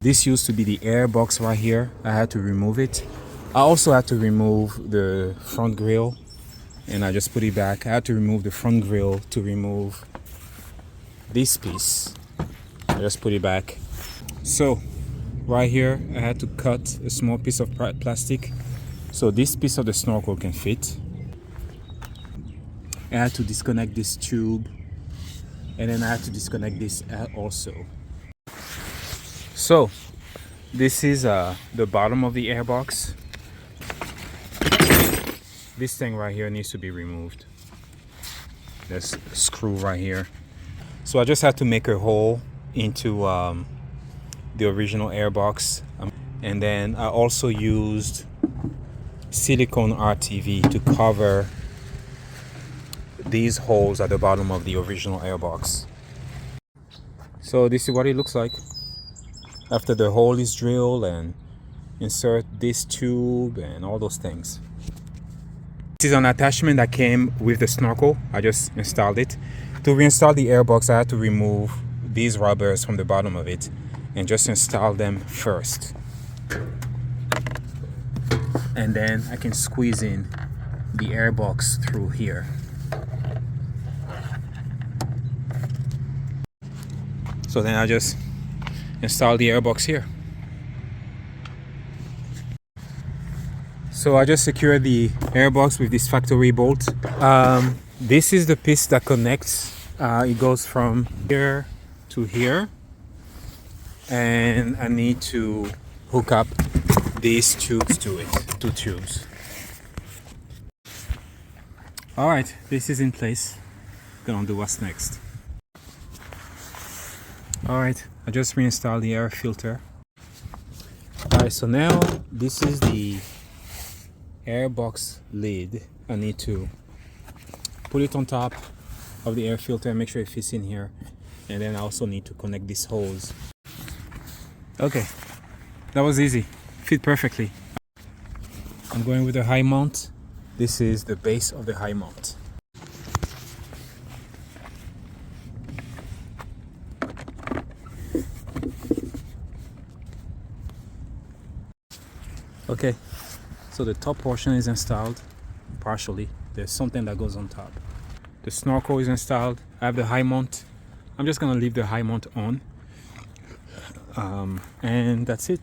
This used to be the air box right here. I had to remove it. I also had to remove the front grille, and I just put it back. I had to remove the front grille to remove this piece. I just put it back. So right here I had to cut a small piece of plastic so this piece of the snorkel can fit. I had to disconnect this tube, and then I had to disconnect this also. So this is the bottom of the airbox. This thing right here needs to be removed. There's a screw right here. So I just had to make a hole into the original airbox, and then I also used silicone RTV to cover these holes at the bottom of the original airbox. So this is what it looks like after the hole is drilled and insert this tube and all those things. This is an attachment that came with the snorkel. I just installed it. To reinstall the airbox, I had to remove these rubbers from the bottom of it and just install them first. And then I can squeeze in the airbox through here. So then I just install the airbox here. So I just secured the airbox with this factory bolt. This is the piece that connects. It goes from here to here, and I need to hook up these tubes to it, 2 tubes. All right, this is in place. Gonna do what's next. All right, I just reinstalled the air filter. All right, so now this is the airbox lid. I need to put it on top of the air filter and make sure it fits in here, and then I also need to connect these holes. Okay, that was easy, fit perfectly. I'm going with the high mount. This is the base of the high mount. Okay, so the top portion is installed partially. There's something that goes on top. The snorkel is installed. I have the high mount. I'm just gonna leave the high mount on, and that's it.